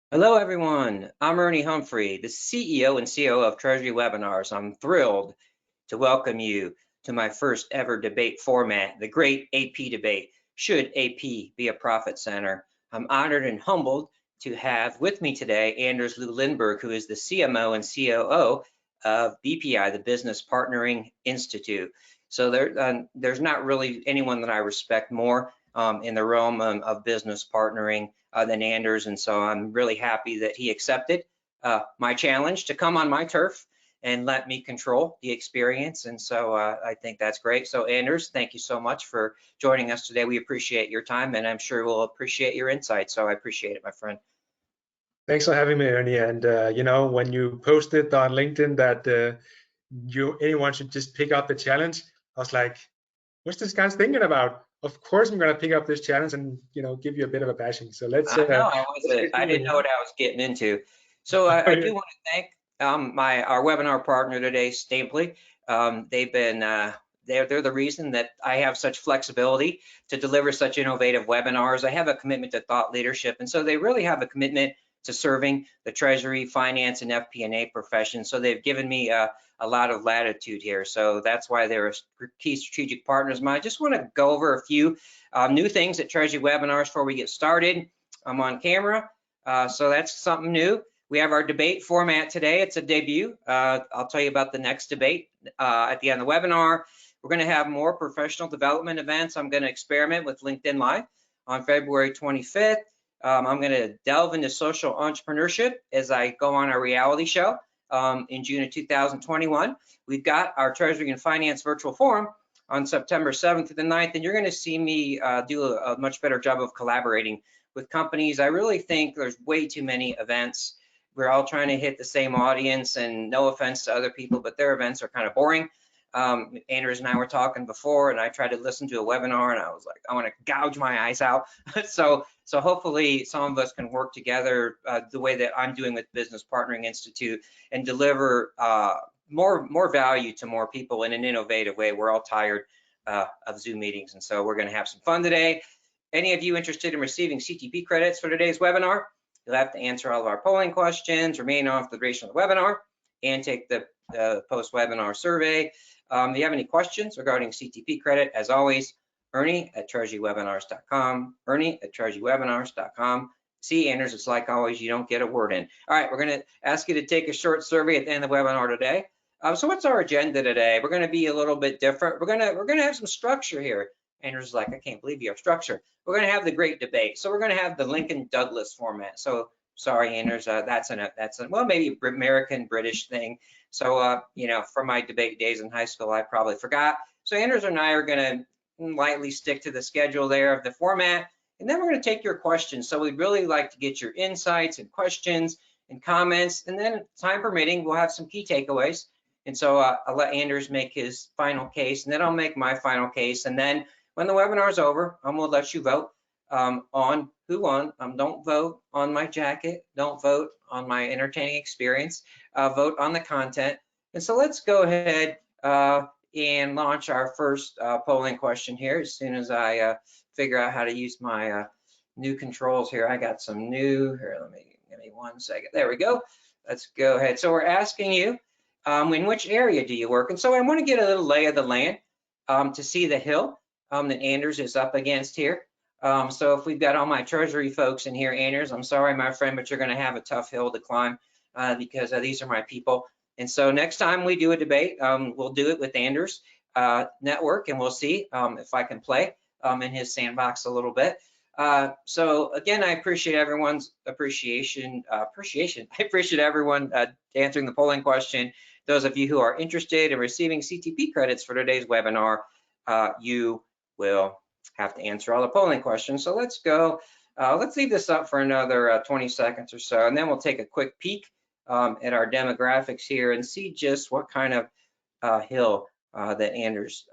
Hello, everyone. I'm Ernie Humphrey, the CEO and COO of Treasury Webinars. I'm thrilled to welcome you to my first ever debate format, the Great AP Debate. Should AP be a profit center? I'm honored and humbled to have with me today Anders Lou Lindberg, who is the CMO and COO of BPI, the Business Partnering Institute. So there's not really anyone that I respect more in the realm of business partnering than Anders, and so I'm really happy that he accepted my challenge to come on my turf and let me control the experience. And so I think that's great. So Anders, thank you so much for joining us today. We appreciate your time, and I'm sure we'll appreciate your insights. So I appreciate it, my friend. Thanks for having me, Ernie. And when you posted on LinkedIn that anyone should just pick up the challenge, I was like, what's this guy thinking about? Of course, I'm going to pick up this challenge and give you a bit of a bashing. So let's I know let's get I going didn't know what here. I was getting into. So I do want to thank our webinar partner today, Stapley. They've been they're the reason that I have such flexibility to deliver such innovative webinars. I have a commitment to thought leadership, and so they really have a commitment to serving the Treasury, finance, and FP&A profession. So they've given me a lot of latitude here. So that's why they're key strategic partners of mine. I just want to go over a few new things at Treasury webinars before we get started. I'm on camera, so that's something new. We have our debate format today. It's a debut. I'll tell you about the next debate at the end of the webinar. We're going to have more professional development events. I'm going to experiment with LinkedIn Live on February 25th. I'm going to delve into social entrepreneurship as I go on a reality show in June of 2021. We've got our Treasury and Finance virtual forum on September 7th to the 9th, and you're going to see me do a much better job of collaborating with companies. I really think there's way too many events. We're all trying to hit the same audience, and no offense to other people, but their events are kind of boring. Anders and I were talking before, and I tried to listen to a webinar, and I was like, I want to gouge my eyes out. so hopefully some of us can work together the way that I'm doing with Business Partnering Institute and deliver more value to more people in an innovative way. We're all tired of Zoom meetings, and so we're going to have some fun today. Any of you interested in receiving CTP credits for today's webinar, you'll have to answer all of our polling questions, remain on for the duration of the webinar, and take the post-webinar survey. If you have any questions regarding CTP credit, as always, Ernie at treasurywebinars.com, Ernie at treasurywebinars.com. See, Anders, it's like always, you don't get a word in. All right, we're going to ask you to take a short survey at the end of the webinar today. So what's our agenda today? We're going to be a little bit different. We're going to have some structure here. Anders is like, I can't believe you have structure. We're going to have the great debate. So we're going to have the Lincoln Douglas format. So sorry, Anders, that's well, maybe American British thing. So from my debate days in high school, I probably forgot. So Anders and I are going to lightly stick to the schedule there of the format, and then we're going to take your questions. So we'd really like to get your insights and questions and comments, and then time permitting, we'll have some key takeaways. And so I'll let Anders make his final case, and then I'll make my final case, and then when the webinar is over, I'm going to let you vote on who won. Don't vote on my jacket. Don't vote on my entertaining experience. Vote on the content. And so let's go ahead and launch our first polling question here as soon as I figure out how to use my new controls here. I got some new, here, give me 1 second. There we go. Let's go ahead. So we're asking you, in which area do you work? And so I want to get a little lay of the land to see the hill that Anders is up against here. So if we've got all my Treasury folks in here, Anders, I'm sorry, my friend, but you're going to have a tough hill to climb because these are my people. And so next time we do a debate, we'll do it with Anders' network, and we'll see if I can play in his sandbox a little bit. So again, I appreciate everyone's appreciation. I appreciate everyone answering the polling question. Those of you who are interested in receiving CTP credits for today's webinar, you will have to answer all the polling questions. So let's go. Let's leave this up for another 20 seconds or so, and then we'll take a quick peek at our demographics here and see just what kind of hill that Anders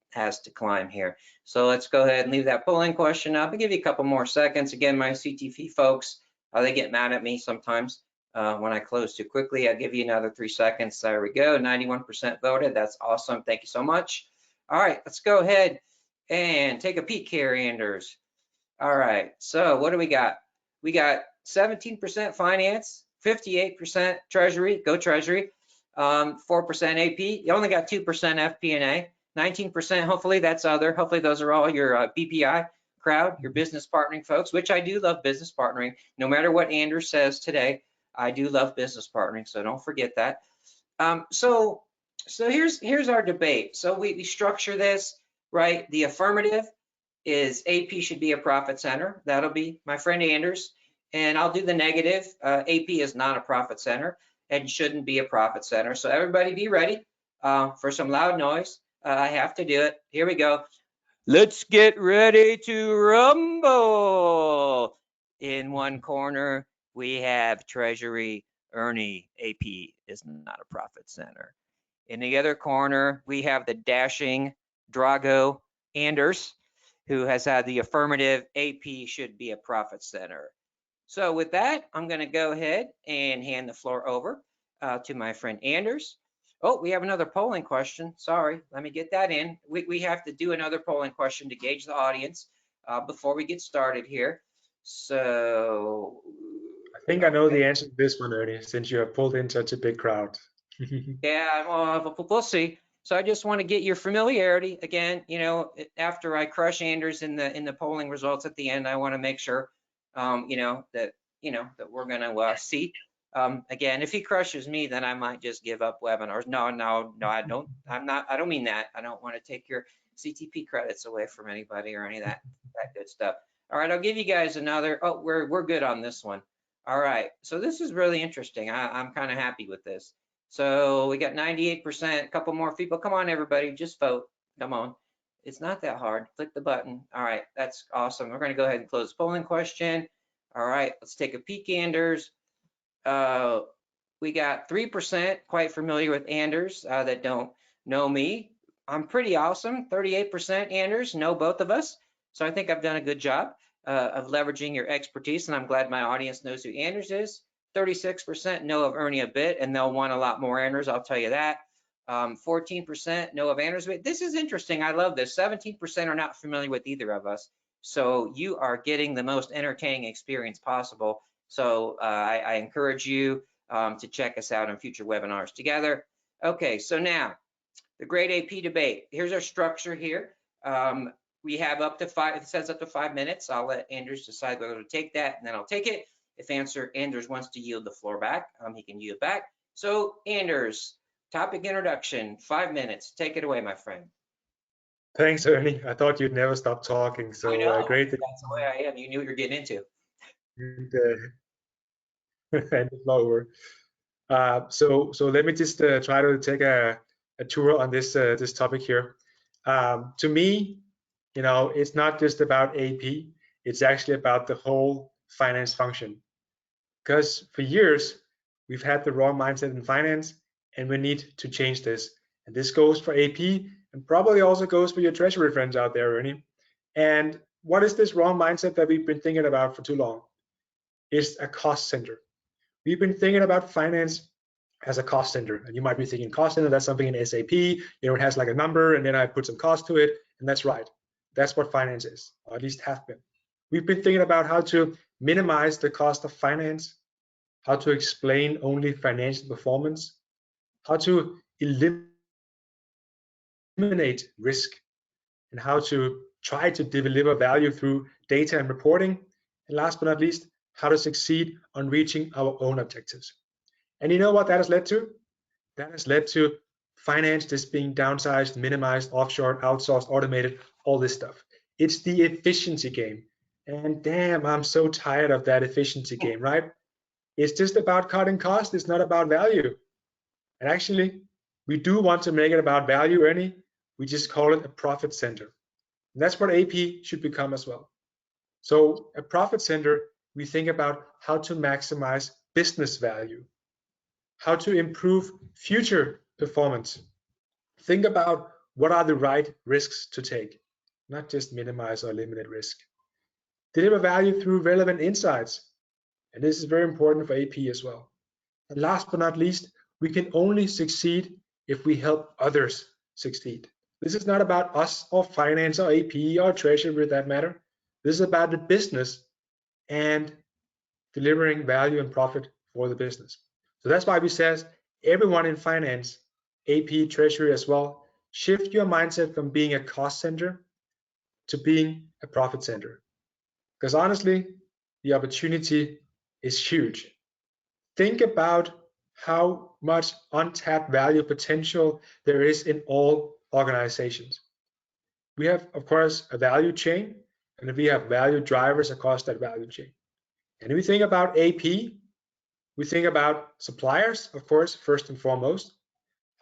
has to climb here. So let's go ahead and leave that polling question up. I'll give you a couple more seconds. Again, my CTP folks, they get mad at me sometimes when I close too quickly. I'll give you another 3 seconds. There we go. 91% voted. That's awesome. Thank you so much. All right, let's go ahead and take a peek here, Anders. All right, so what do we got? We got 17% finance, 58% treasury, go treasury, 4% AP. You only got 2% FP&A, 19%, hopefully that's other. Hopefully those are all your BPI crowd, your business partnering folks, which I do love business partnering. No matter what Anders says today, I do love business partnering, so don't forget that. So here's our debate. So we structure this, right? The affirmative is AP should be a profit center. That'll be my friend Anders. And I'll do the negative. AP is not a profit center and shouldn't be a profit center. So everybody be ready for some loud noise. I have to do it. Here we go. Let's get ready to rumble. In one corner, we have Treasury, Ernie. AP is not a profit center. In the other corner, we have the dashing Drago, Anders, who has had the affirmative. AP should be a profit center. So with that, I'm going to go ahead and hand the floor over to my friend Anders. Oh, we have another polling question. Sorry, let me get that in. We have to do another polling question to gauge the audience before we get started here. So I think I know the answer to this one, Ernie, since you have pulled in such a big crowd. Yeah, well, we'll see. So I just want to get your familiarity again. You know, after I crush Anders in the polling results at the end, I want to make sure, that we're going to see. Again, if he crushes me, then I might just give up webinars. No, I don't. I don't mean that. I don't want to take your CTP credits away from anybody or any of that good stuff. All right, I'll give you guys another. Oh, we're good on this one. All right, so this is really interesting. I'm kind of happy with this. So we got 98%, a couple more people. Come on, everybody, just vote. Come on. It's not that hard. Click the button. All right, that's awesome. We're going to go ahead and close the polling question. All right, let's take a peek, Anders. We got 3% quite familiar with Anders that don't know me. I'm pretty awesome. 38% Anders know both of us. So I think I've done a good job of leveraging your expertise, and I'm glad my audience knows who Anders is. 36% know of Ernie a bit, and they'll want a lot more Anders, I'll tell you that. 14% know of Anders. This is interesting. I love this. 17% are not familiar with either of us. So you are getting the most entertaining experience possible. So I encourage you to check us out on future webinars together. Okay, so now the great AP debate. Here's our structure here. We have up to 5, it says up to 5 minutes. I'll let Anders decide whether to take that, and then I'll take it. If Anders wants to yield the floor back, he can yield back. So Anders, topic introduction, 5 minutes. Take it away, my friend. Thanks, Ernie. I thought you'd never stop talking. So I know. great. That's the way I am. You knew what you're getting into. And the floor. So let me just try to take a tour on this this topic here. To me, it's not just about AP. It's actually about the whole finance function. Because for years we've had the wrong mindset in finance, and we need to change this. And this goes for AP, and probably also goes for your treasury friends out there, Ernie. And what is this wrong mindset that we've been thinking about for too long? It's a cost center. We've been thinking about finance as a cost center, and you might be thinking cost center, that's something in SAP, it has like a number and then I put some cost to it, and that's right. That's what finance is, or at least have been. We've been thinking about how to minimize the cost of finance, how to explain only financial performance, how to eliminate risk, and how to try to deliver value through data and reporting, and last but not least, how to succeed on reaching our own objectives. And you know what that has led to? That has led to finance just being downsized, minimized, offshore, outsourced, automated, all this stuff. It's the efficiency game. And damn, I'm so tired of that efficiency game, right? It's just about cutting costs. It's not about value. And actually, we do want to make it about value, Ernie. We just call it a profit center. And that's what AP should become as well. So a profit center, we think about how to maximize business value, how to improve future performance. Think about what are the right risks to take, not just minimize or eliminate risk. Deliver value through relevant insights. And this is very important for AP as well. And last but not least, we can only succeed if we help others succeed. This is not about us or finance or AP or treasury for that matter. This is about the business and delivering value and profit for the business. So that's why we says everyone in finance, AP, Treasury as well, shift your mindset from being a cost center to being a profit center. Because honestly, the opportunity is huge. Think about how much untapped value potential there is in all organizations. We have, of course, a value chain, and we have value drivers across that value chain. And if we think about AP, we think about suppliers, of course, first and foremost.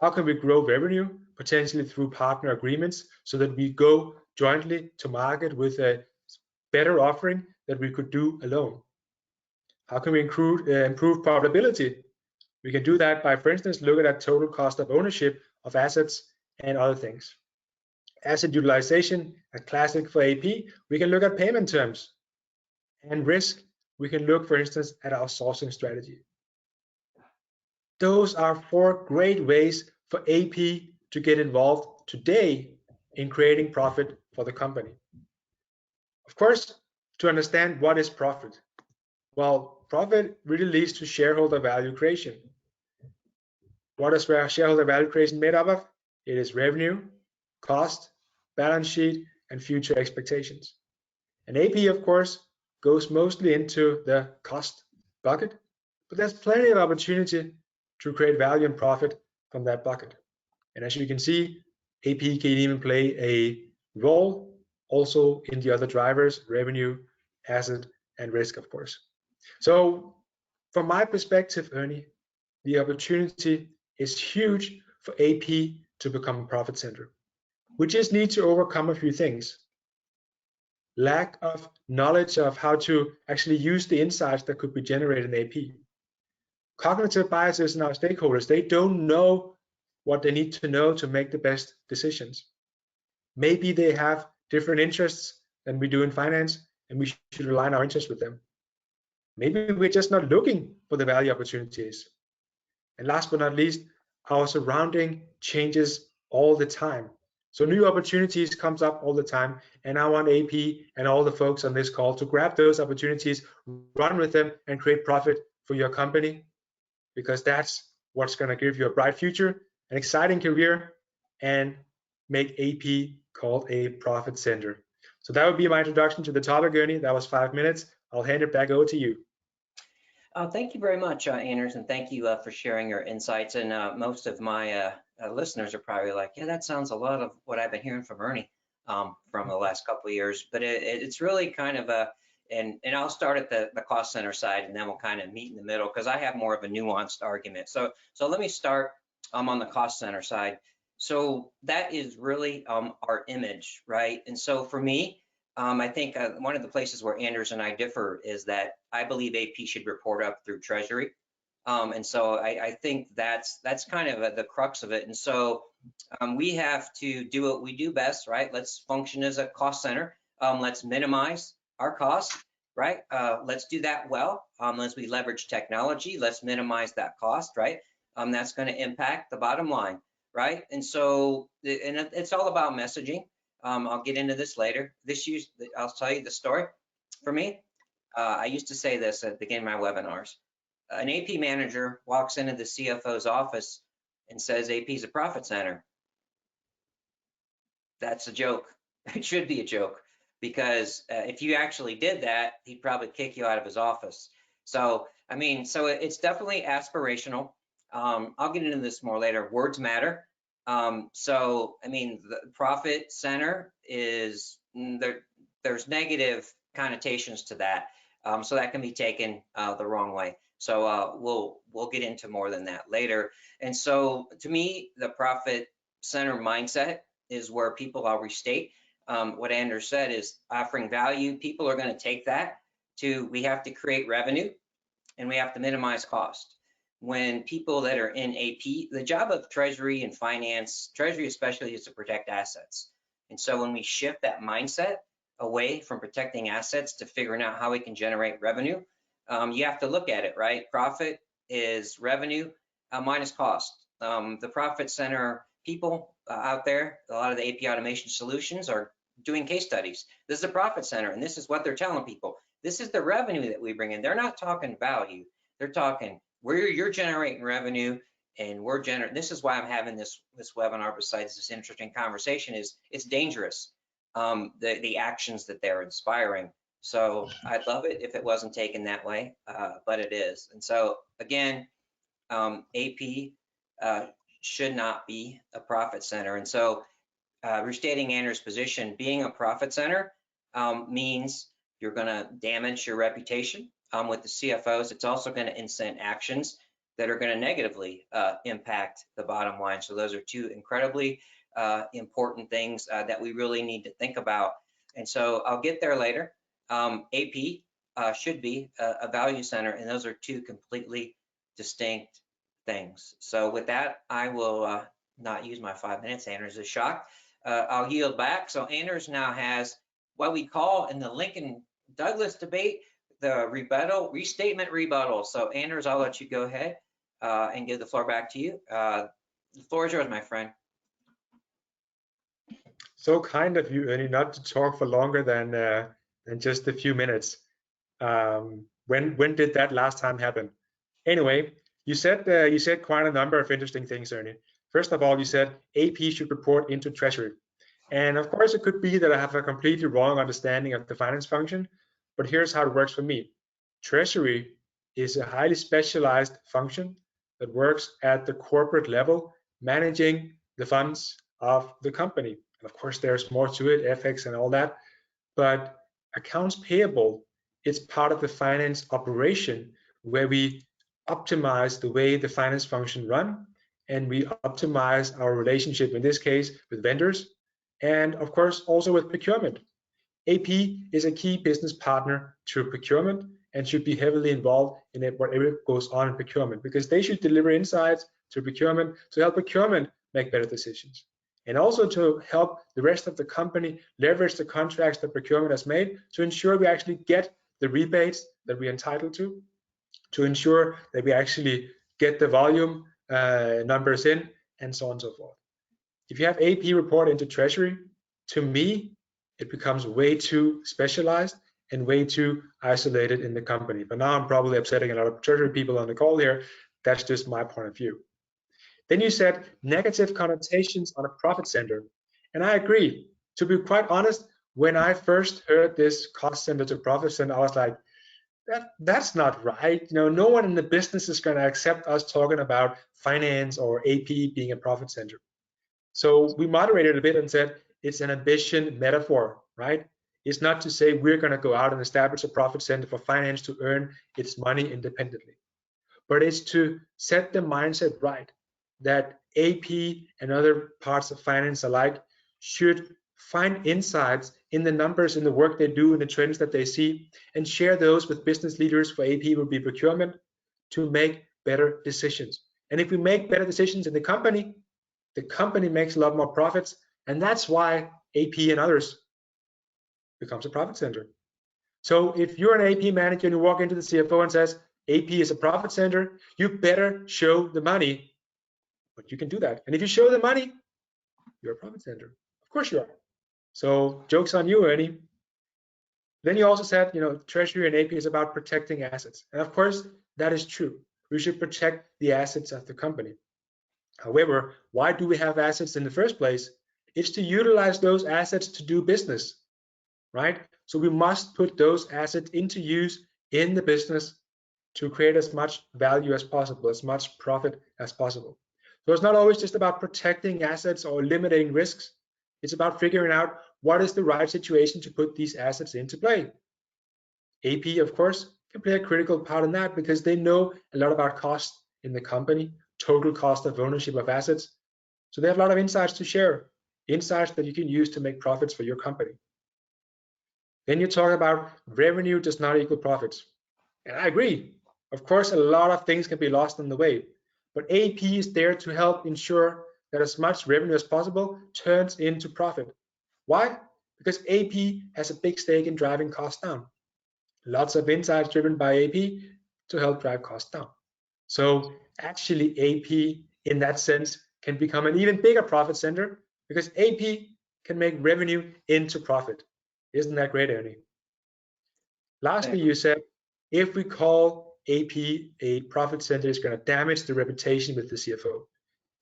How can we grow revenue, potentially through partner agreements, so that we go jointly to market with a better offering that we could do alone? How can we improve profitability? We can do that by, for instance, looking at total cost of ownership of assets and other things. Asset utilization, a classic for AP, we can look at payment terms. And risk, we can look, for instance, at our sourcing strategy. Those are 4 great ways for AP to get involved today in creating profit for the company. Of course, to understand what is profit. Well, profit really leads to shareholder value creation. What is shareholder value creation made up of? It is revenue, cost, balance sheet, and future expectations. And AP, of course, goes mostly into the cost bucket, but there's plenty of opportunity to create value and profit from that bucket. And as you can see, AP can even play a role also in the other drivers, revenue, asset, and risk, of course. So from my perspective, Ernie, the opportunity is huge for AP to become a profit center. We just need to overcome a few things. Lack of knowledge of how to actually use the insights that could be generated in AP. Cognitive biases in our stakeholders, they don't know what they need to know to make the best decisions. Maybe they have different interests than we do in finance, and we should align our interests with them. Maybe we're just not looking for the value opportunities. And last but not least, our surrounding changes all the time. So new opportunities comes up all the time, and I want AP and all the folks on this call to grab those opportunities, run with them, and create profit for your company, because that's what's going to give you a bright future, an exciting career, and make AP called a profit center. So that would be my introduction to the topic, Ernie. That was 5 minutes. I'll hand it back over to you. Thank you very much, Anders, and thank you for sharing your insights. And most of my listeners are probably like, yeah, that sounds a lot of what I've been hearing from Ernie from the last couple of years. But it's really kind of and I'll start at the cost center side, and then we'll kind of meet in the middle, because I have more of a nuanced argument. So let me start on the cost center side. So that is really our image, right? And so for me, I think one of the places where Anders and I differ is that I believe AP should report up through Treasury. And so I think that's kind of the crux of it. And so we have to do what we do best, right? Let's function as a cost center. Let's minimize our costs, right? Let's do that well. As we leverage technology, let's minimize that cost, right? That's going to impact the bottom line, right? And so, and it's all about messaging. I'll get into this later. I'll tell you the story. For me, I used to say this at the beginning of my webinars. An AP manager walks into the CFO's office and says AP is a profit center. That's a joke. It should be a joke, because if you actually did that, he'd probably kick you out of his office. So, I mean, so it's definitely aspirational. I'll get into this more later. Words matter. So, I mean, the profit center is there's negative connotations to that. So that can be taken the wrong way. So we'll get into more than that later. And so to me, the profit center mindset is where people, I'll restate what Anders said, is offering value. People are going to take that to, we have to create revenue and we have to minimize cost. When people that are in AP, the job of Treasury and finance, Treasury especially, is to protect assets. And so when we shift that mindset away from protecting assets to figuring out how we can generate revenue, you have to look at it, right? Profit is revenue minus cost. The profit center people out there, a lot of the AP automation solutions are doing case studies. This is a profit center, and this is what they're telling people. This is the revenue that we bring in. They're not talking value. They're talking you're generating revenue and we're generating. This is why I'm having this webinar. Besides this interesting conversation, is it's dangerous. The actions that they're inspiring. So I'd love it if it wasn't taken that way, but it is. And so again, AP should not be a profit center. And so restating Andrew's position, being a profit center means you're going to damage your reputation with the CFOs. It's also going to incent actions that are going to negatively impact the bottom line. So those are two incredibly important things that we really need to think about. And so I'll get there later. AP should be a value center, and those are two completely distinct things. So with that, I will not use my 5 minutes. Anders is shocked. I'll yield back. So Anders now has what we call in the Lincoln Douglas debate, the restatement rebuttal. So Anders, I'll let you go ahead and give the floor back to you. The floor is yours, my friend. So kind of you, Ernie, not to talk for longer than just a few minutes. When did that last time happen? Anyway, you said quite a number of interesting things, Ernie. First of all, you said AP should report into Treasury. And of course, it could be that I have a completely wrong understanding of the finance function, but here's how it works for me. Treasury is a highly specialized function that works at the corporate level, managing the funds of the company. And of course, there's more to it, FX and all that, but accounts payable is part of the finance operation where we optimize the way the finance function run, and we optimize our relationship, in this case, with vendors, and of course, also with procurement. AP is a key business partner to procurement and should be heavily involved in whatever goes on in procurement, because they should deliver insights to procurement to help procurement make better decisions, and also to help the rest of the company leverage the contracts that procurement has made to ensure we actually get the rebates that we're entitled to ensure that we actually get the volume numbers in, and so on and so forth. If you have AP report into Treasury, to me, it becomes way too specialized and way too isolated in the company. But now I'm probably upsetting a lot of Treasury people on the call here. That's just my point of view. Then you said negative connotations on a profit center. And I agree. To be quite honest, when I first heard this cost center to profit center, I was like, that's not right. No one in the business is going to accept us talking about finance or AP being a profit center. So we moderated a bit and said it's an ambition metaphor, right? It's not to say we're going to go out and establish a profit center for finance to earn its money independently, but it's to set the mindset right that AP and other parts of finance alike should find insights in the numbers, in the work they do, in the trends that they see, and share those with business leaders. For AP will be procurement, to make better decisions. And if we make better decisions in the company makes a lot more profits, and that's why AP and others becomes a profit center. So if you're an AP manager and you walk into the CFO and says AP is a profit center, you better show the money. But you can do that. And if you show the money, you're a profit center. Of course you are. So joke's on you, Ernie. Then you also said, Treasury and AP is about protecting assets. And of course, that is true. We should protect the assets of the company. However, why do we have assets in the first place? It's to utilize those assets to do business, right? So we must put those assets into use in the business to create as much value as possible, as much profit as possible. So it's not always just about protecting assets or eliminating risks. It's about figuring out what is the right situation to put these assets into play. AP, of course, can play a critical part in that because they know a lot about cost in the company, total cost of ownership of assets. So they have a lot of insights to share, insights that you can use to make profits for your company. Then you talk about revenue does not equal profits. And I agree. Of course, a lot of things can be lost on the way, but AP is there to help ensure that as much revenue as possible turns into profit. Why? Because AP has a big stake in driving costs down. Lots of insights driven by AP to help drive costs down. So actually AP in that sense can become an even bigger profit center because AP can make revenue into profit. Isn't that great, Ernie? Lastly, you said, if we call AP a profit center, it's going to damage the reputation with the CFO.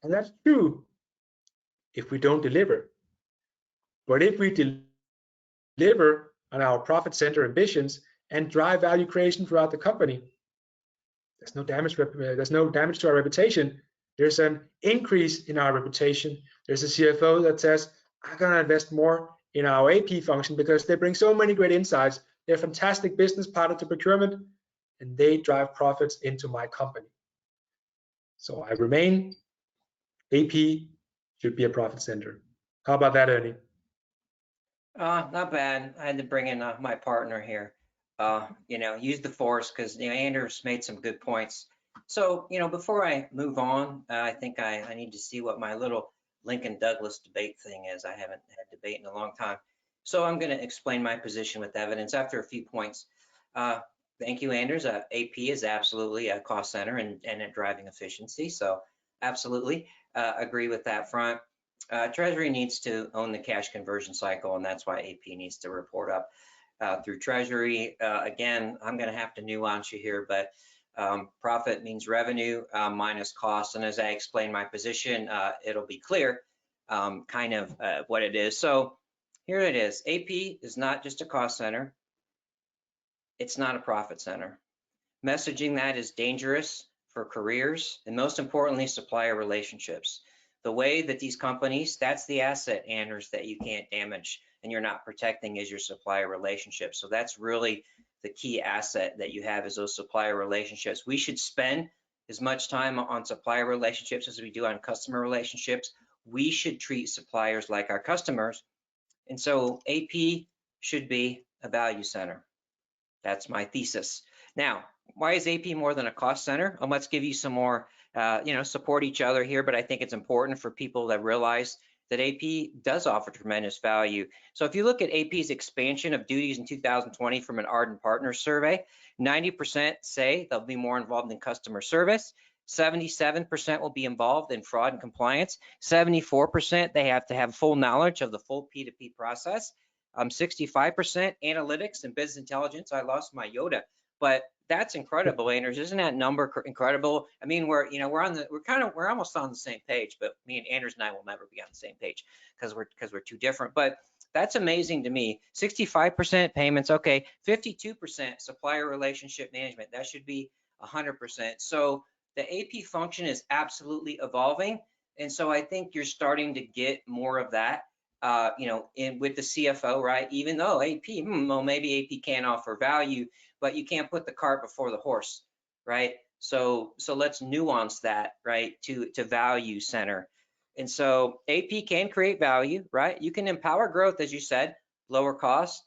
And that's true if we don't deliver. But if we deliver on our profit center ambitions and drive value creation throughout the company, there's no damage to our reputation. There's an increase in our reputation. There's a CFO that says, I'm going to invest more in our AP function because they bring so many great insights. They're a fantastic business partner to procurement, and they drive profits into my company. So I remain, AP should be a profit center. How about that, Ernie? Not bad. I had to bring in my partner here. Use the force because Anders made some good points. So, before I move on, I think I need to see what my little Lincoln Douglas debate thing is. I haven't had debate in a long time. So I'm going to explain my position with evidence after a few points. Thank you, Anders. AP is absolutely a cost center and driving efficiency. So absolutely agree with that front. Treasury needs to own the cash conversion cycle, and that's why AP needs to report up through Treasury. Again, I'm going to have to nuance you here, but profit means revenue minus cost. And as I explain my position, it'll be clear kind of what it is. So here it is. AP is not just a cost center. It's not a profit center. Messaging that is dangerous for careers and most importantly, supplier relationships. The way that these companies, that's the asset, Anders, that you can't damage and you're not protecting is your supplier relationships. So that's really the key asset that you have is those supplier relationships. We should spend as much time on supplier relationships as we do on customer relationships. We should treat suppliers like our customers. And so AP should be a value center. That's my thesis. Now, why is AP more than a cost center? Let's give you some more, support each other here, but I think it's important for people to realize that AP does offer tremendous value. So if you look at AP's expansion of duties in 2020 from an Ardent Partners survey, 90% say they'll be more involved in customer service, 77% will be involved in fraud and compliance, 74% they have to have full knowledge of the full P2P process, 65% analytics and business intelligence. I lost my Yoda, but that's incredible, Anders. Isn't that number incredible? I mean, we're almost on the same page, but me and Anders and I will never be on the same page because we're too different. But that's amazing to me. 65% payments, okay. 52% supplier relationship management. That should be 100%. So the AP function is absolutely evolving, and so I think you're starting to get more of that. With the CFO, right? Even though AP, well, maybe AP can offer value, but you can't put the cart before the horse, right? So let's nuance that, right, to value center. And so AP can create value, right? You can empower growth, as you said, lower cost,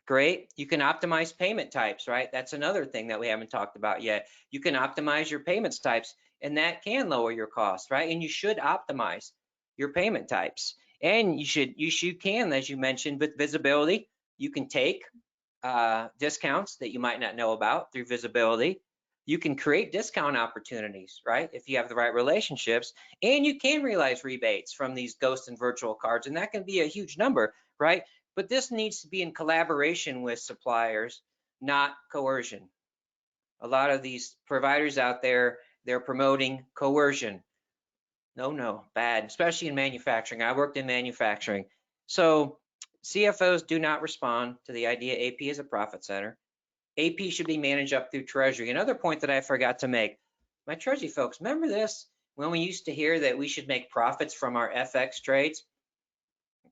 great. You can optimize payment types, right? That's another thing that we haven't talked about yet. You can optimize your payments types, and that can lower your costs, right? And you should optimize your payment types. And you can, as you mentioned, with visibility, you can take discounts that you might not know about through visibility. You can create discount opportunities, right? If you have the right relationships, and you can realize rebates from these ghost and virtual cards, and that can be a huge number, right? But this needs to be in collaboration with suppliers, not coercion. A lot of these providers out there, they're promoting coercion. No, bad, especially in manufacturing. I worked in manufacturing. So CFOs do not respond to the idea AP is a profit center. AP should be managed up through Treasury. Another point that I forgot to make, my Treasury folks, remember this? When we used to hear that we should make profits from our FX trades?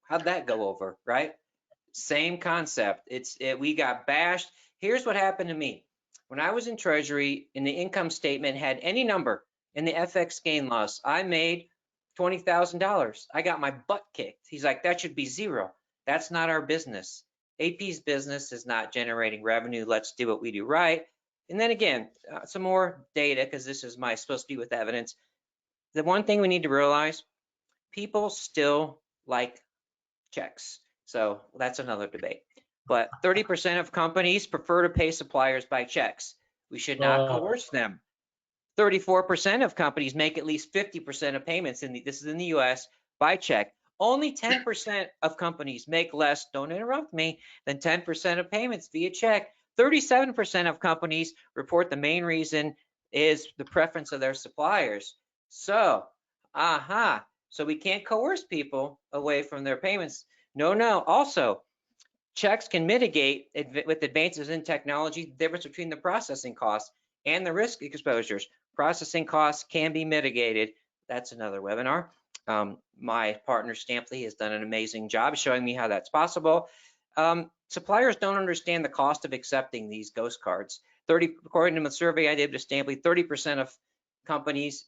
How'd that go over, right? Same concept. We got bashed. Here's what happened to me. When I was in Treasury and the income statement had any number in the FX gain loss, I made $20,000. I got my butt kicked. He's like, that should be zero. That's not our business. AP's business is not generating revenue. Let's do what we do right. And then again, some more data, because this is supposed to be with evidence. The one thing we need to realize, people still like checks. So that's another debate. But 30% of companies prefer to pay suppliers by checks. We should not coerce them. 34% of companies make at least 50% of payments, this is in the US, by check. Only 10% of companies make less, don't interrupt me, than 10% of payments via check. 37% of companies report the main reason is the preference of their suppliers. So, so we can't coerce people away from their payments. No. Also, checks can mitigate, with advances in technology, the difference between the processing costs and the risk exposures. Processing costs can be mitigated. That's another webinar. My partner Stampley has done an amazing job showing me how that's possible. Suppliers don't understand the cost of accepting these ghost cards. According to the survey I did with Stampley, 30% of companies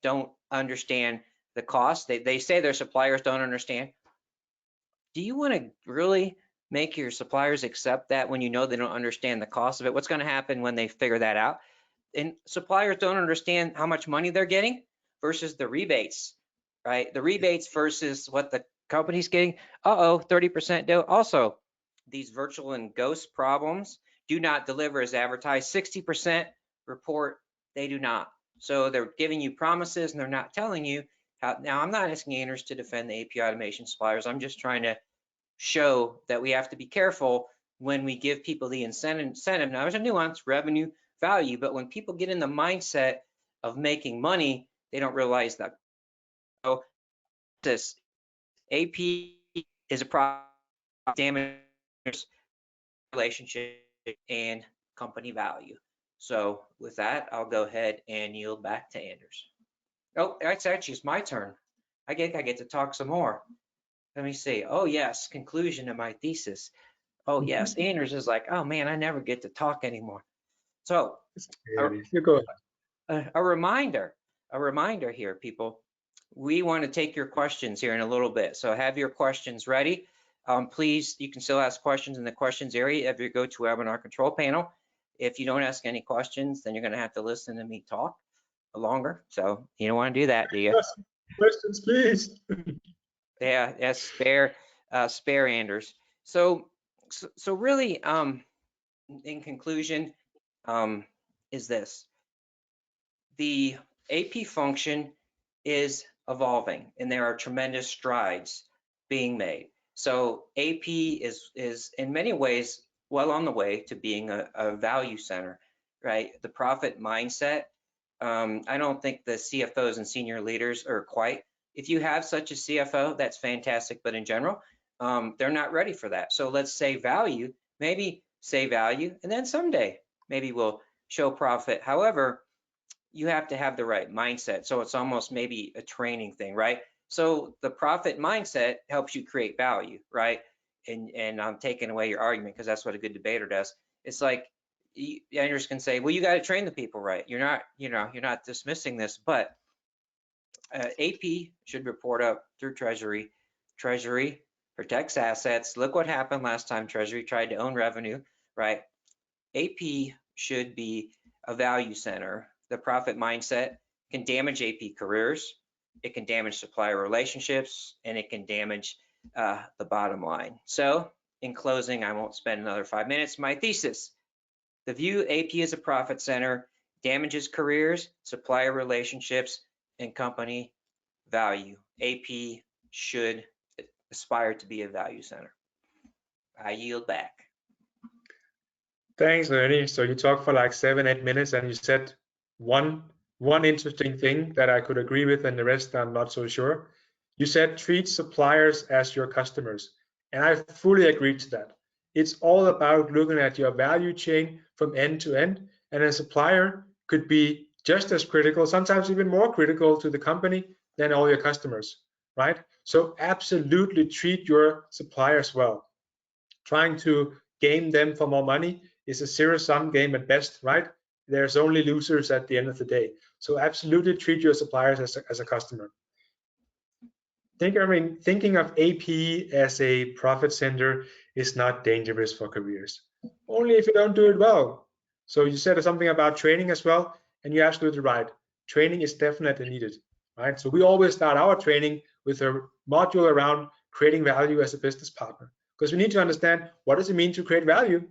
don't understand the cost. They say their suppliers don't understand. Do you want to really make your suppliers accept that when you know they don't understand the cost of it? What's going to happen when they figure that out? And suppliers don't understand how much money they're getting versus the rebates, right? The rebates versus what the company's getting. 30% do. Also, these virtual and ghost problems do not deliver as advertised. 60% report they do not. So they're giving you promises and they're not telling you how. Now, I'm not asking Anders to defend the AP automation suppliers. I'm just trying to show that we have to be careful when we give people the incentive. Now, there's a nuance, revenue, value, but when people get in the mindset of making money, they don't realize that. So this AP is a product damage relationship and company value. So with that, I'll go ahead and yield back to Anders. Oh, it's actually it's my turn. I get to talk some more. Let me see. Oh yes, conclusion of my thesis. Oh yes, Anders is like, oh man, I never get to talk anymore. So You go ahead. a reminder here, people. We want to take your questions here in a little bit. So have your questions ready. Please, you can still ask questions in the questions area of your GoToWebinar control panel. If you don't ask any questions, then you're going to have to listen to me talk longer. So you don't want to do that, do you? Questions, please. Yeah, spare Anders. So really, in conclusion, is this: the AP function is evolving, and there are tremendous strides being made. So AP is in many ways well on the way to being a value center, right? The profit mindset. I don't think the CFOs and senior leaders are quite. If you have such a CFO, that's fantastic, but in general, they're not ready for that. So let's say value, maybe say value, and then someday maybe we'll show profit. However, you have to have the right mindset. So it's almost maybe a training thing, right? So the profit mindset helps you create value, right? And I'm taking away your argument because that's what a good debater does. It's like Anders can say, well, you got to train the people right. You're not dismissing this, but AP should report up through Treasury. Treasury protects assets. Look what happened last time Treasury tried to own revenue, right? AP should be a value center. The profit mindset can damage AP careers, it can damage supplier relationships, and it can damage the bottom line. So in closing, I won't spend another 5 minutes. My thesis: the view AP as a profit center damages careers, supplier relationships, and company value. AP should aspire to be a value center. I yield back. Thanks, Ernie. So you talked for like 7-8 minutes, and you said one interesting thing that I could agree with, and the rest I'm not so sure. You said treat suppliers as your customers, and I fully agree to that. It's all about looking at your value chain from end to end, and a supplier could be just as critical, sometimes even more critical to the company than all your customers, right? So absolutely treat your suppliers well. Trying to game them for more money is a zero-sum game at best, right? There's only losers at the end of the day. So absolutely treat your suppliers as a customer. Thinking of AP as a profit center is not dangerous for careers, only if you don't do it well. So you said something about training as well, and you're absolutely right. Training is definitely needed, right? So we always start our training with a module around creating value as a business partner, because we need to understand what does it mean to create value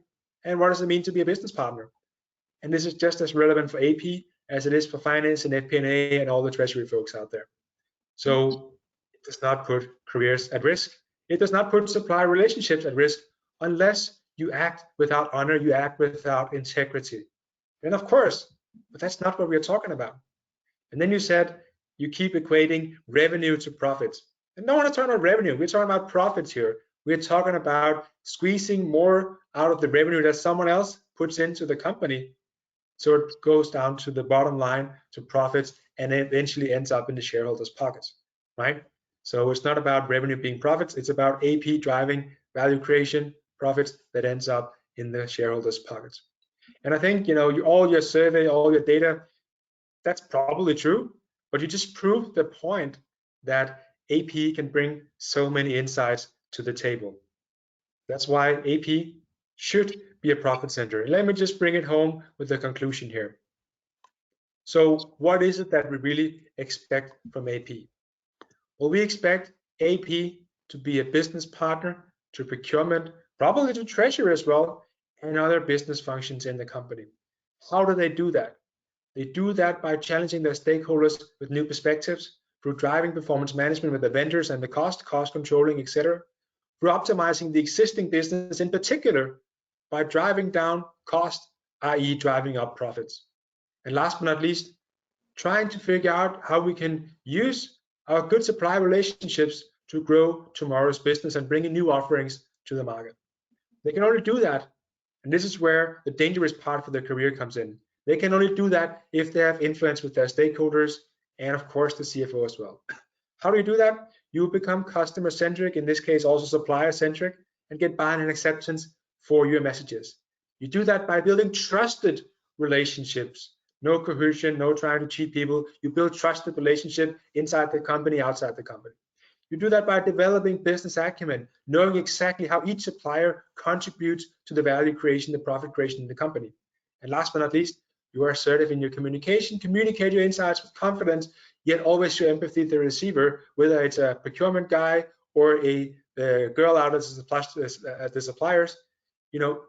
and what does it mean to be a business partner. And this is just as relevant for AP as it is for finance and FP&A and all the treasury folks out there. So it does not put careers at risk. It does not put supplier relationships at risk unless you act without honor, you act without integrity. And of course, but that's not what we're talking about. And then you said you keep equating revenue to profits. And no one is talking about revenue. We're talking about profits here. We're talking about squeezing more out of the revenue that someone else puts into the company. So it goes down to the bottom line, to profits, and it eventually ends up in the shareholders' pockets, right? So it's not about revenue being profits. It's about AP driving value creation, profits that ends up in the shareholders' pockets. And I think, all your survey, all your data, that's probably true, but you just proved the point that AP can bring so many insights to the table. That's why AP should be a profit center. Let me just bring it home with the conclusion here. So what is it that we really expect from AP? Well, we expect AP to be a business partner to procurement, probably to treasury as well, and other business functions in the company. How do they do that? They do that by challenging their stakeholders with new perspectives, through driving performance management with the vendors and the cost controlling, etc., through optimizing the existing business, in particular by driving down cost, i.e. driving up profits. And last but not least, trying to figure out how we can use our good supply relationships to grow tomorrow's business and bring in new offerings to the market. They can only do that, and this is where the dangerous part for their career comes in. They can only do that if they have influence with their stakeholders and, of course, the CFO as well. How do you do that? You become customer-centric, in this case also supplier-centric, and get buy-in and acceptance for your messages. You do that by building trusted relationships. No coercion, no trying to cheat people. You build trusted relationship inside the company, outside the company. You do that by developing business acumen, knowing exactly how each supplier contributes to the value creation, the profit creation in the company. And last but not least, you are assertive in your communication, communicate your insights with confidence, yet always show empathy to the receiver, whether it's a procurement guy or a girl out at the suppliers.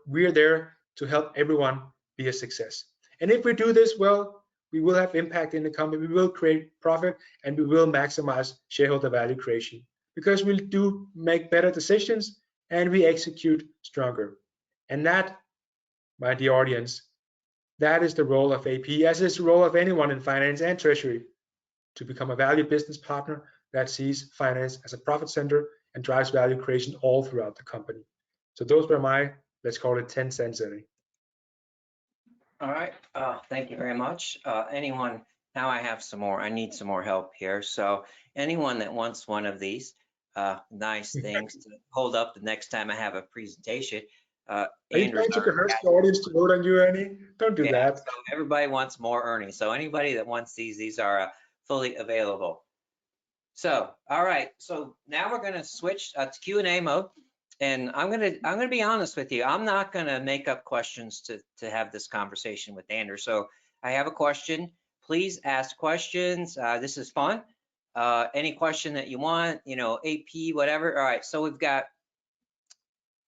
We're there to help everyone be a success. And if we do this well, we will have impact in the company, we will create profit, and we will maximize shareholder value creation, because we do make better decisions and we execute stronger. And that, my dear audience, that is the role of AP, as is the role of anyone in finance and treasury, to become a valued business partner that sees finance as a profit center and drives value creation all throughout the company. So those were my, let's call it 10 cents, Ernie. All right, thank you very much. Anyone, now I have some more, I need some more help here. So anyone that wants one of these nice things to hold up the next time I have a presentation, Are you trying to coerce the audience to vote on you, Ernie? Don't do that. So everybody wants more earnings. So anybody that wants these are fully available. So, all right. So now we're going to switch to Q&A mode. And I'm gonna be honest with you. I'm not gonna make up questions to have this conversation with Anders. So I have a question. Please ask questions. This is fun. Any question that you want, AP, whatever. All right. So we've got.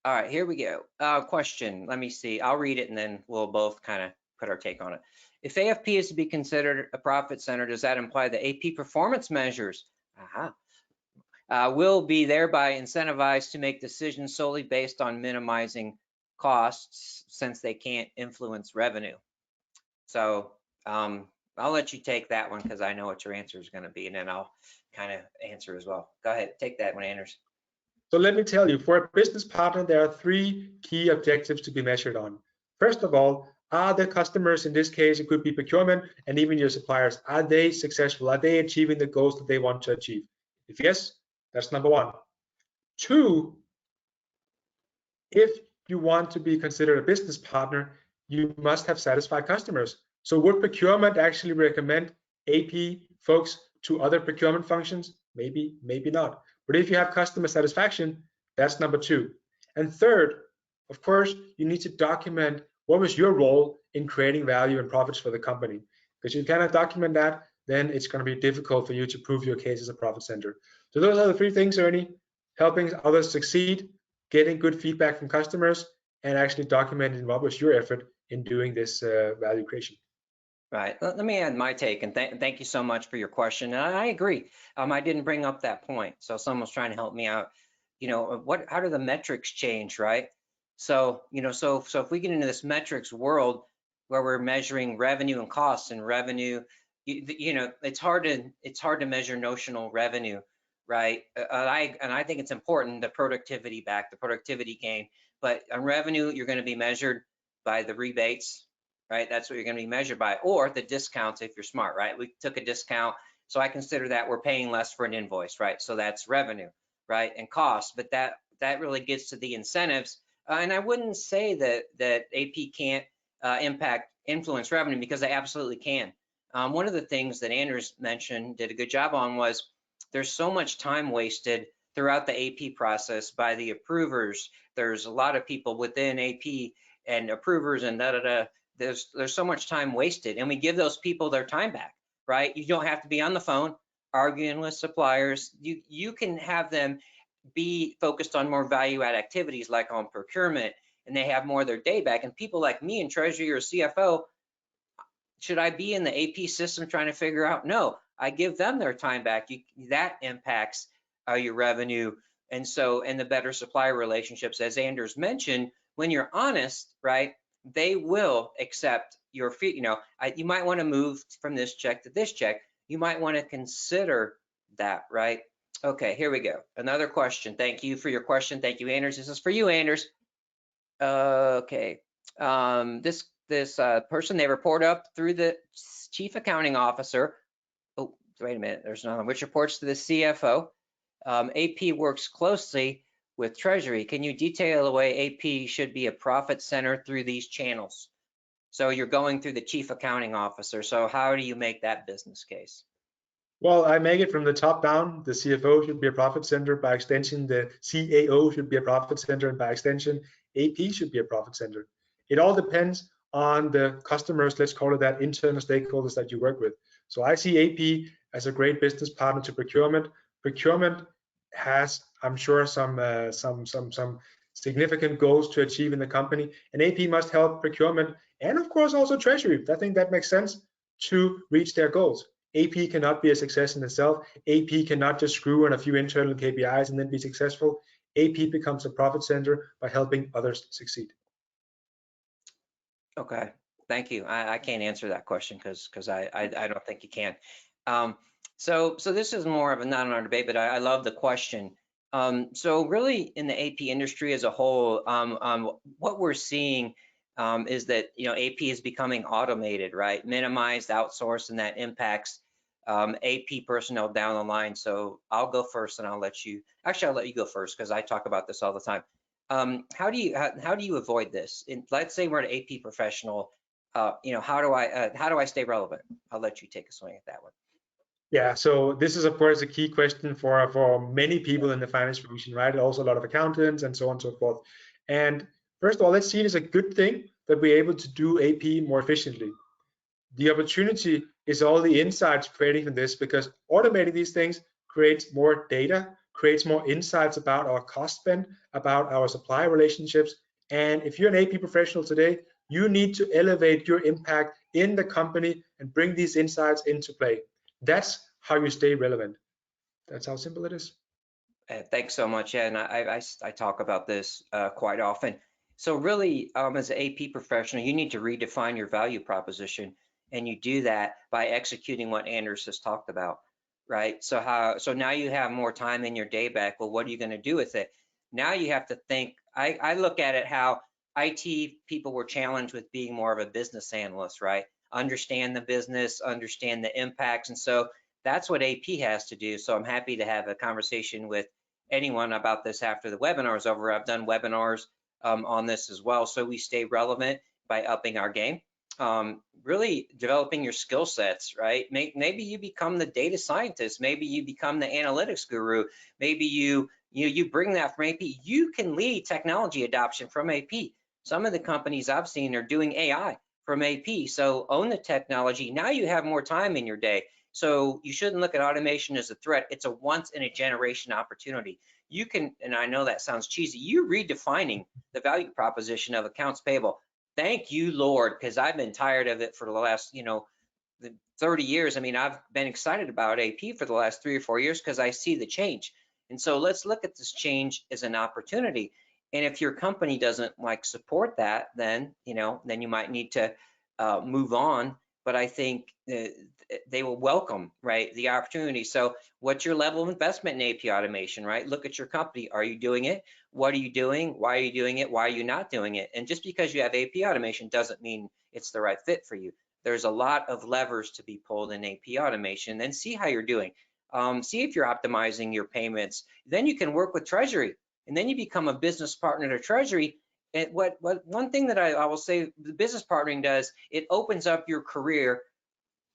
All right. Here we go. Question. Let me see. I'll read it and then we'll both kind of put our take on it. If AFP is to be considered a profit center, does that imply the AP performance measures? Will be thereby incentivized to make decisions solely based on minimizing costs, since they can't influence revenue. So I'll let you take that one because I know what your answer is going to be, and then I'll kind of answer as well. Go ahead, take that one, Anders. So let me tell you, for a business partner, there are 3 key objectives to be measured on. First of all, are the customers, in this case, it could be procurement and even your suppliers, are they successful? Are they achieving the goals that they want to achieve? If yes, that's number 1. 2, if you want to be considered a business partner, you must have satisfied customers. So would procurement actually recommend AP folks to other procurement functions? Maybe, maybe not. But if you have customer satisfaction, that's number 2. And third, of course, you need to document what was your role in creating value and profits for the company. Because you cannot document that, then it's going to be difficult for you to prove your case as a profit center. So those are the 3 things, Ernie: helping others succeed, getting good feedback from customers, and actually documenting what was your effort in doing this value creation. Right. Let me add my take, and thank you so much for your question. And I agree. I didn't bring up that point, so someone's trying to help me out. How do the metrics change, right? So, so if we get into this metrics world where we're measuring revenue and costs and revenue, it's hard to measure notional revenue, right? And I think it's important, the productivity gain. But on revenue, you're going to be measured by the rebates, right? That's what you're going to be measured by, or the discounts if you're smart, right? We took a discount, so I consider that we're paying less for an invoice, right? So that's revenue, right? And cost, but that really gets to the incentives. And I wouldn't say that AP can't influence revenue, because they absolutely can. One of the things that Anders mentioned, did a good job on, was there's so much time wasted throughout the AP process by the approvers. There's a lot of people within AP and approvers and there's so much time wasted, and we give those people their time back, right? You don't have to be on the phone arguing with suppliers. You can have them be focused on more value add activities like on procurement, and they have more of their day back. And people like me in Treasury or CFO, should I be in the AP system trying to figure out? No, I give them their time back. That impacts your revenue. And the better supplier relationships, as Anders mentioned, when you're honest, right, they will accept your fee. You might want to move from this check to this check. You might want to consider that, right? Okay, here we go. Another question. Thank you for your question. Thank you, Anders. This is for you, Anders. Okay. This person, they report up through the chief accounting officer. Oh, wait a minute. There's another one, which reports to the CFO. AP works closely with Treasury. Can you detail the way AP should be a profit center through these channels? So you're going through the chief accounting officer. So how do you make that business case? Well, I make it from the top down. The CFO should be a profit center. By extension, the CAO should be a profit center. And by extension, AP should be a profit center. It all depends on the customers, let's call it that, internal stakeholders that you work with. So I see AP as a great business partner to procurement. Procurement has, I'm sure, some significant goals to achieve in the company, and AP must help procurement and, of course, also Treasury. I think that makes sense to reach their goals. AP cannot be a success in itself. AP cannot just screw on a few internal KPIs and then be successful. AP becomes a profit center by helping others succeed. Okay, thank you. I can't answer that question because I don't think you can. So this is more of a not on our debate, but I love the question. So really in the AP industry as a whole, what we're seeing is that AP is becoming automated, right? Minimized, outsourced, and that impacts AP personnel down the line. So I'll go first, and I'll let you go first because I talk about this all the time. How do you avoid this? Let's say we're an AP professional. How do I stay relevant? I'll let you take a swing at that one. Yeah, so this is of course a key question for many people in the finance function, right? Also a lot of accountants and so on and so forth. And first of all, let's see it as a good thing that we're able to do AP more efficiently. The opportunity is all the insights creating from this, because automating these things creates more data, creates more insights about our cost spend, about our supply relationships. And if you're an AP professional today, you need to elevate your impact in the company and bring these insights into play. That's how you stay relevant. That's how simple it is. Thanks so much. Yeah, and I talk about this quite often. So really, as an AP professional, you need to redefine your value proposition, and you do that by executing what Anders has talked about, right? So now you have more time in your day back. Well, what are you going to do with it? Now you have to think. I look at it how IT people were challenged with being more of a business analyst, right? Understand the business, understand the impacts, and so that's what AP has to do. So I'm happy to have a conversation with anyone about this after the webinar is over. I've done webinars on this as well. So we stay relevant by upping our game, really developing your skill sets, right? Maybe you become the data scientist. Maybe you become the analytics guru. Maybe you bring that from AP. You can lead technology adoption from AP. Some of the companies I've seen are doing AI from AP. So own the technology. Now you have more time in your day. So you shouldn't look at automation as a threat. It's a once in a generation opportunity. You can, and I know that sounds cheesy, you're redefining the value proposition of accounts payable. Thank you, Lord, because I've been tired of it for the last, 30 years, I mean, I've been excited about AP for the last 3 or 4 years because I see the change. And so let's look at this change as an opportunity. And if your company doesn't like support that, then, then you might need to move on. But I think they will welcome, right, the opportunity. So what's your level of investment in AP automation, right? Look at your company. Are you doing it? What are you doing? Why are you doing it? Why are you not doing it? And just because you have AP automation doesn't mean it's the right fit for you. There's a lot of levers to be pulled in AP automation, and see how you're doing. See if you're optimizing your payments. Then you can work with Treasury, and then you become a business partner to Treasury. And one thing that I will say the business partnering does, it opens up your career.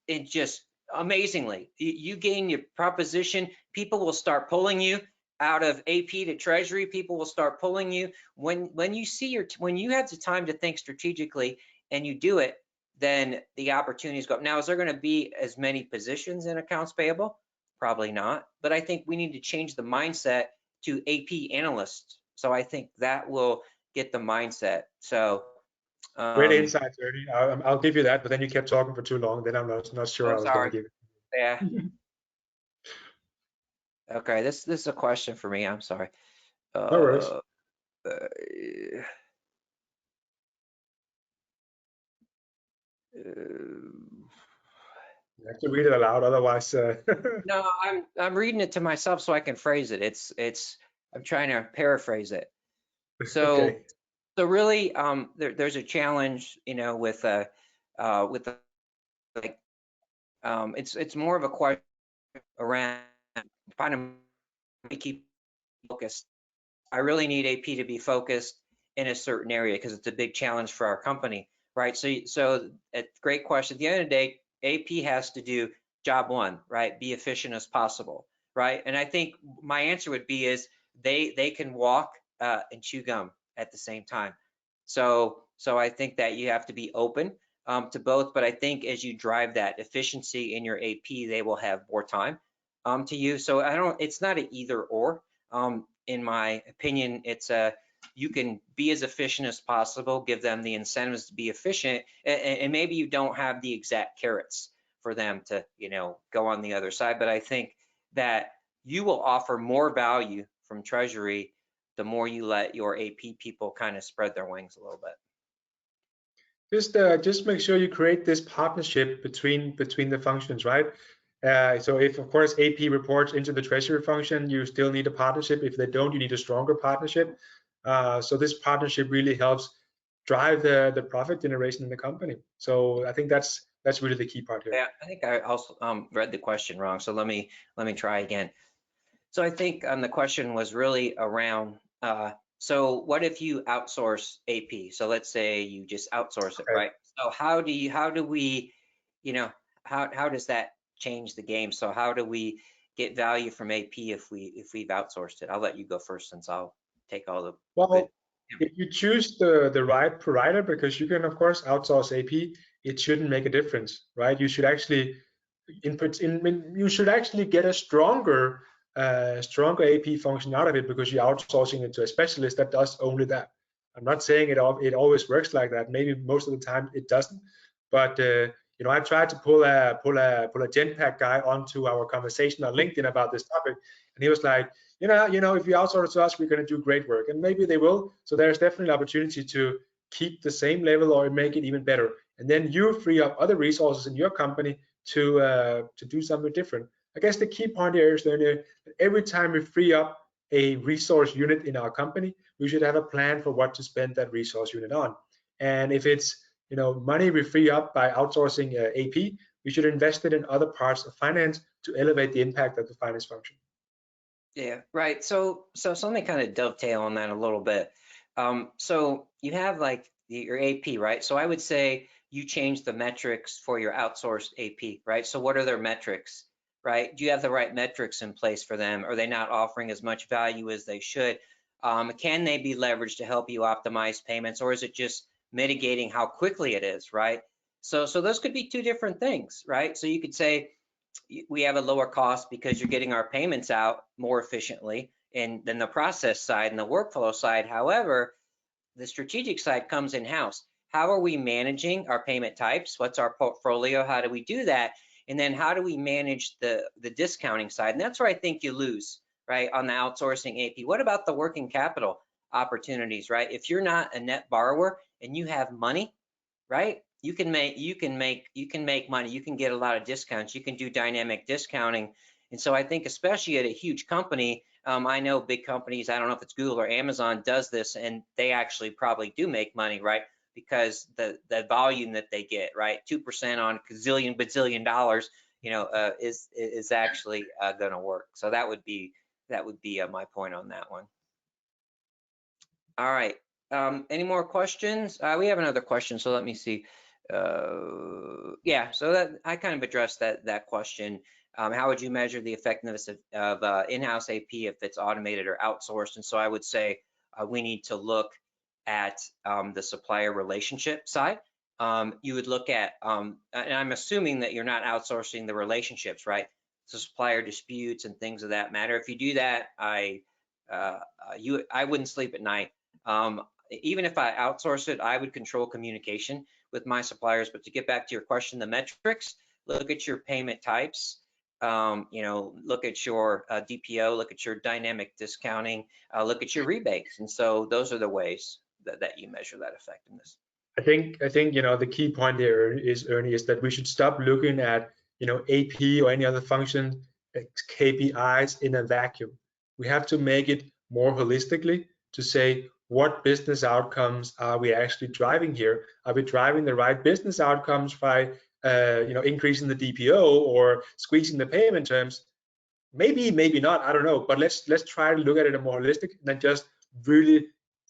It just amazingly, you gain your proposition. People will start pulling you out of AP to Treasury. People will start pulling you when you have the time to think strategically and you do it. Then the opportunities go up. Now, is there going to be as many positions in accounts payable? Probably not. But I think we need to change the mindset to AP analysts. So I think that will get the mindset. So Great insights, Ernie. I'll give you that, but then you kept talking for too long. Then I'm not sure oh, I was going sorry. to give Yeah. it. Okay. This is a question for me. I'm sorry. No worries. Uh, You have to read it aloud, otherwise. no, I'm reading it to myself so I can phrase it. I'm trying to paraphrase it. So Okay. so really, there's a challenge, with the like, it's more of a question around finding to keep focused. I really need AP to be focused in a certain area because it's a big challenge for our company, right? So a great question. At the end of the day, AP has to do job one, right? Be efficient as possible, right? And I think my answer would be is they can walk and chew gum at the same time. So I think that you have to be open to both, but I think as you drive that efficiency in your AP, they will have more time to you. So it's not an either or. In my opinion, you can be as efficient as possible, give them the incentives to be efficient, and maybe you don't have the exact carrots for them to, go on the other side. But I think that you will offer more value from Treasury the more you let your AP people kind of spread their wings a little bit. Just make sure you create this partnership between the functions, right? So if of course AP reports into the treasury function, you still need a partnership. If they don't, you need a stronger partnership. So this partnership really helps drive the profit generation in the company. So I think that's really the key part here. Yeah, I think I also read the question wrong. So let me try again. So I think the question was really around, so what if you outsource AP? So let's say you just outsource it, Okay. right? So how do we, how does that change the game? So how do we get value from AP if we've outsourced it? I'll let you go first since I'll take all the good. Well, if you choose the right provider, because you can of course outsource AP, it shouldn't make a difference, right? You should actually you should actually get a stronger AP function out of it because you're outsourcing it to a specialist that does only that. I'm not saying it always works like that. Maybe most of the time it doesn't. But I tried to pull a Genpact guy onto our conversation on LinkedIn about this topic, and he was like, if you outsource to us, we're going to do great work, and maybe they will. So there's definitely an opportunity to keep the same level or make it even better, and then you free up other resources in your company to do something different. I guess the key point here is that every time we free up a resource unit in our company, we should have a plan for what to spend that resource unit on. And if it's money we free up by outsourcing AP, we should invest it in other parts of finance to elevate the impact of the finance function. Yeah, right. So let me kind of dovetail on that a little bit. So you have like your AP, right? So I would say you change the metrics for your outsourced AP, right? So what are their metrics, right? Do you have the right metrics in place for them? Are they not offering as much value as they should? Can they be leveraged to help you optimize payments, or is it just mitigating how quickly it is, right? So those could be two different things, right? So you could say, we have a lower cost because you're getting our payments out more efficiently and then the process side and the workflow side. However, the strategic side comes in-house. how are we managing our payment types? What's our portfolio? How do we do that? And then how do we manage the discounting side? And that's where I think you lose, right, on the outsourcing AP. What about the working capital opportunities, right? If you're not a net borrower and you have money, right, you can make money. You can get a lot of discounts. You can do dynamic discounting. And so I think especially at a huge company, I know big companies, I don't know if it's Google or Amazon does this, and they actually probably do make money, right? Because the volume that they get, right, 2% on gazillion bazillion dollars, is actually going to work. So that would be my point on that one. All right. Any more questions? We have another question, so let me see. Yeah, so that I kind of addressed that question. How would you measure the effectiveness of in-house AP if it's automated or outsourced? And so I would say we need to look at the supplier relationship side. You would look at, and I'm assuming that you're not outsourcing the relationships, right? So supplier disputes and things of that matter. If you do that, I wouldn't sleep at night. Even if I outsource it, I would control communication with my suppliers. But to get back to your question, the metrics, look at your payment types, look at your DPO, look at your dynamic discounting, look at your rebates. And so those are the ways that you measure that effectiveness. I think the key point there is, Ernie, is that we should stop looking at AP or any other function KPIs in a vacuum. We have to make it more holistically to say, what business outcomes are we actually driving here? Are we driving the right business outcomes by increasing the DPO or squeezing the payment terms? Maybe not, I don't know, but let's try to look at it more holistic than just really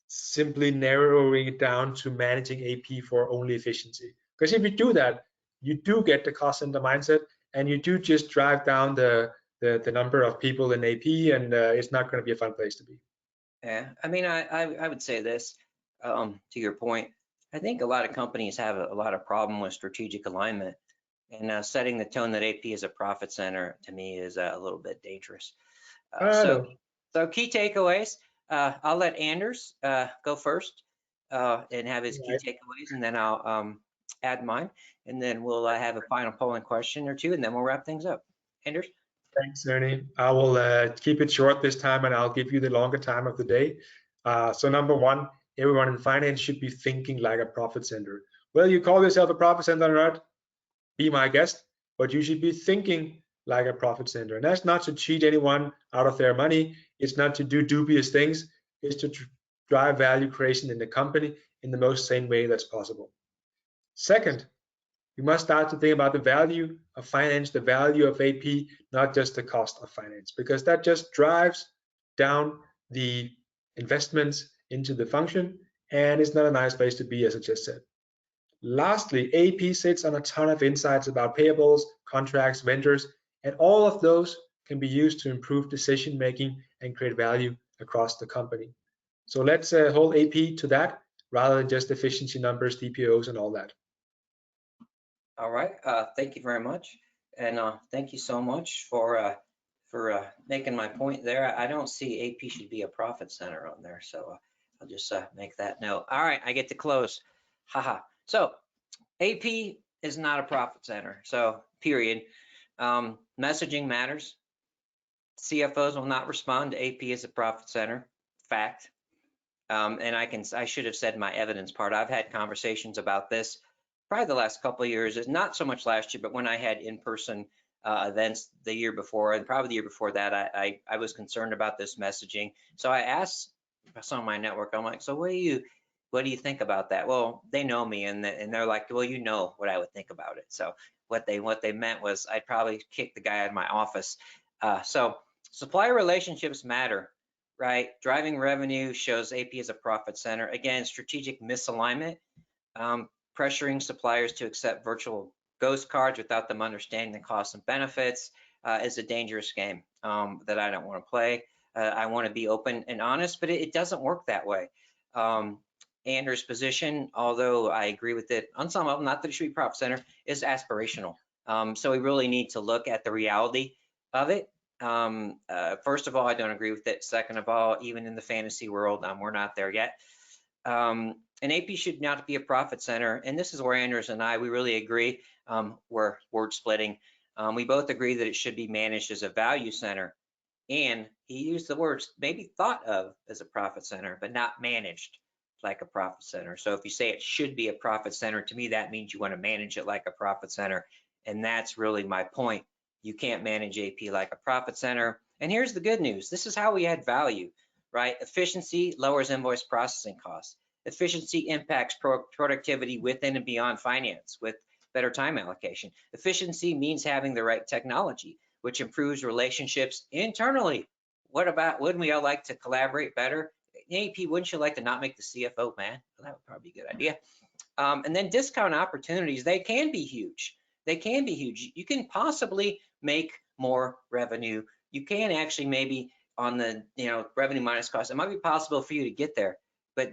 simply narrowing it down to managing AP for only efficiency. Because if you do that, you do get the cost center mindset, and you do just drive down the number of people in AP, and it's not going to be a fun place to be. Yeah, I mean, I would say this, to your point. I think a lot of companies have a lot of problem with strategic alignment, and setting the tone that AP is a profit center to me is a little bit dangerous. So key takeaways. I'll let Anders go first and have his key takeaways, and then I'll add mine, and then we'll have a final polling question or two, and then we'll wrap things up. Anders? Thanks, Ernie. I will keep it short this time, and I'll give you the longer time of the day. So number one, everyone in finance should be thinking like a profit center. Whether you call yourself a profit center or not, be my guest, but you should be thinking like a profit center. And that's not to cheat anyone out of their money. It's not to do dubious things. It's to drive value creation in the company in the most sane way that's possible. Second, you must start to think about the value of finance, the value of AP, not just the cost of finance, because that just drives down the investments into the function, and it's not a nice place to be, as I just said. Lastly, AP sits on a ton of insights about payables, contracts, vendors, and all of those can be used to improve decision making and create value across the company. So let's hold AP to that rather than just efficiency numbers, DPOs, and all that. All right, thank you very much, and thank you so much for making my point there. I don't see AP should be a profit center on there, so I'll just make that note. All right, I get to close. Haha. So AP is not a profit center, so period. Messaging matters. CFOs will not respond to AP as a profit center. Fact. And I should have said my evidence part. I've had conversations about this probably the last couple of years, not so much last year, but when I had in-person events the year before, and probably the year before that, I was concerned about this messaging. So I asked some of my network, I'm like, so what do you think about that? Well, they know me, and they're like, well, you know what I would think about it. So what they meant was I'd probably kick the guy out of my office. So supplier relationships matter, right? Driving revenue shows AP as a profit center. Again, strategic misalignment. Pressuring suppliers to accept virtual ghost cards without them understanding the costs and benefits is a dangerous game that I don't want to play. I want to be open and honest, but it doesn't work that way. Anders' position, although I agree with it on some of them, not that it should be profit center, is aspirational. So we really need to look at the reality of it. First of all, I don't agree with it. Second of all, even in the fantasy world, we're not there yet. An AP should not be a profit center. And this is where Anders and I, we really agree. We're word splitting. We both agree that it should be managed as a value center. And he used the words maybe thought of as a profit center, but not managed like a profit center. So if you say it should be a profit center, to me, that means you want to manage it like a profit center. And that's really my point. You can't manage AP like a profit center. And here's the good news. This is how we add value, right? Efficiency lowers invoice processing costs. Efficiency impacts productivity within and beyond finance with better time allocation. Efficiency means having the right technology, which improves relationships internally. What about, wouldn't we all like to collaborate better? AP, wouldn't you like to not make the CFO mad? Well, that would probably be a good idea. And then discount opportunities, they can be huge. They can be huge. You can possibly make more revenue. You can actually maybe on the revenue minus cost, it might be possible for you to get there, but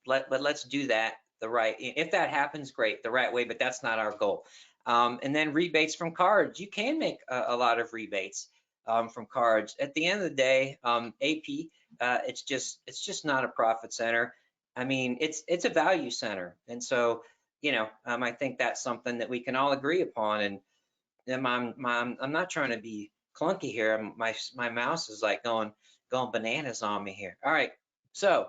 let's do that the right. If that happens, great, the right way. But that's not our goal. And then rebates from cards. You can make a lot of rebates from cards. At the end of the day, AP, it's just not a profit center. I mean, it's a value center, and so I think that's something that we can all agree upon. And I'm not trying to be clunky here. My mouse is like going bananas on me here. All right, so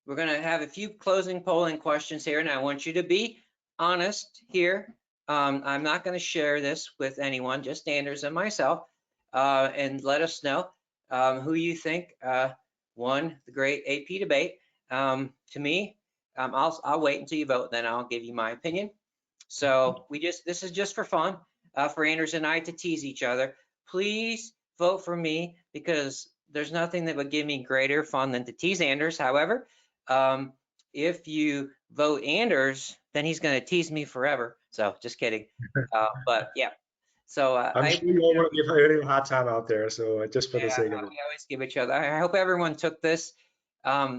we're gonna have a few closing polling questions here, and I want you to be honest here. I'm not going to share this with anyone, just Anders and myself, and let us know who you think won the great AP debate. To me, I'll wait until you vote, then I'll give you my opinion. So this is just for fun, for Anders and I to tease each other. Please vote for me, because there's nothing that would give me greater fun than to tease Anders. However, if you vote Anders, then he's going to tease me forever. So just kidding. But yeah. So I'm sure you all want to give Ernie a hard time out there. So just for the sake of it. We always give each other. I hope everyone took this.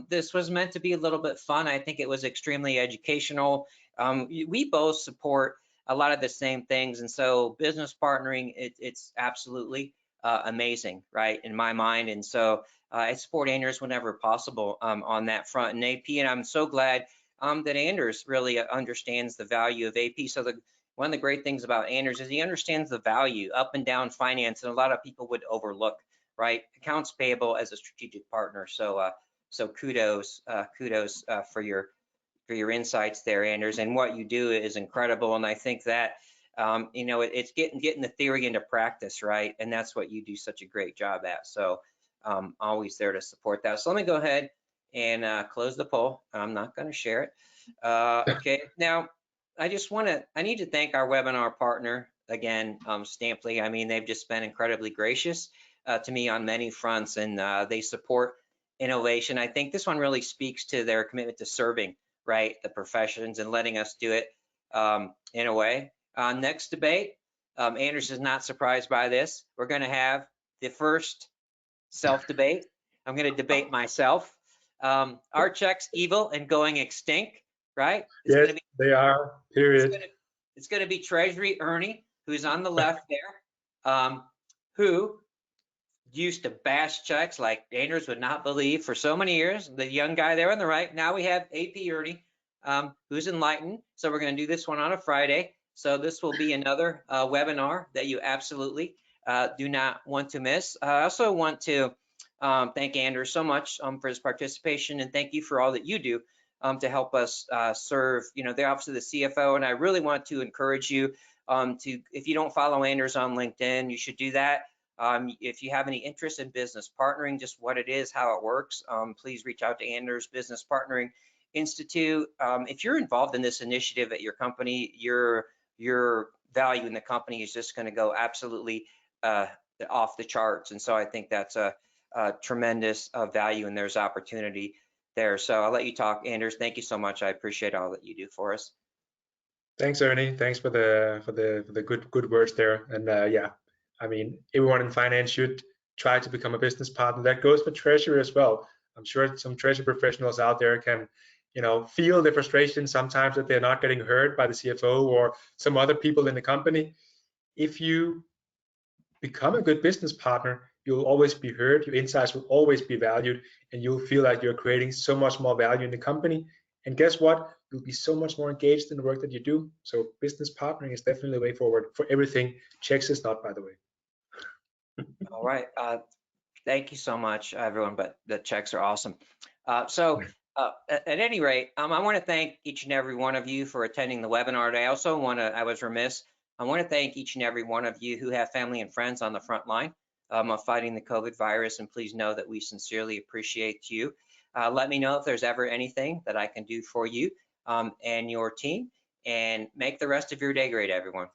This was meant to be a little bit fun. I think it was extremely educational. We both support a lot of the same things, and so business partnering, it's absolutely amazing, right, in my mind. And so I support Anders whenever possible on that front. And AP, and I'm so glad that Anders really understands the value of AP. So one of the great things about Anders is he understands the value up and down finance, and a lot of people would overlook, right? Accounts payable as a strategic partner. So so kudos for your insights there, Anders, and what you do is incredible. And I think that it's getting the theory into practice, right? And that's what you do such a great job at. So always there to support that. So let me go ahead and close the poll. I'm not going to share it. Okay, now I need to thank our webinar partner again, Stamply. I mean, they've just been incredibly gracious to me on many fronts, and they support innovation. I think this one really speaks to their commitment to serving, right, the professions and letting us do it in a way. Next debate, Anders is not surprised by this. We're going to have the first self-debate. I'm going to debate myself. Are checks evil and going extinct, right? Yes, they are, period. It's going to be Treasury Ernie, who's on the left there, who used to bash checks like Anders would not believe for so many years. The young guy there on the right. Now we have AP Ernie, who's enlightened. So we're going to do this one on a Friday. So this will be another webinar that you absolutely do not want to miss. I also want to thank Anders so much for his participation, and thank you for all that you do to help us serve, the office of the CFO. And I really want to encourage you if you don't follow Anders on LinkedIn, you should do that. If you have any interest in business partnering, just what it is, how it works, please reach out to Anders Business Partnering Institute. If you're involved in this initiative at your company, your value in the company is just going to go absolutely off the charts. And so I think that's a tremendous value, and there's opportunity there. So I'll let you talk, Anders. Thank you so much. I appreciate all that you do for us. Thanks, Ernie. Thanks for the good words there. And yeah, I mean, everyone in finance should try to become a business partner. That goes for Treasury as well. I'm sure some Treasury professionals out there can, feel the frustration sometimes that they're not getting heard by the CFO or some other people in the company. If you become a good business partner, you'll always be heard, your insights will always be valued, and you'll feel like you're creating so much more value in the company. And guess what? You'll be so much more engaged in the work that you do. So business partnering is definitely the way forward for everything. Checks is not, by the way. All right. Thank you so much, everyone, but the checks are awesome. At any rate, I want to thank each and every one of you for attending the webinar today. I was remiss. I want to thank each and every one of you who have family and friends on the front line of fighting the COVID virus, and please know that we sincerely appreciate you. Let me know if there's ever anything that I can do for you and your team, and make the rest of your day great, everyone.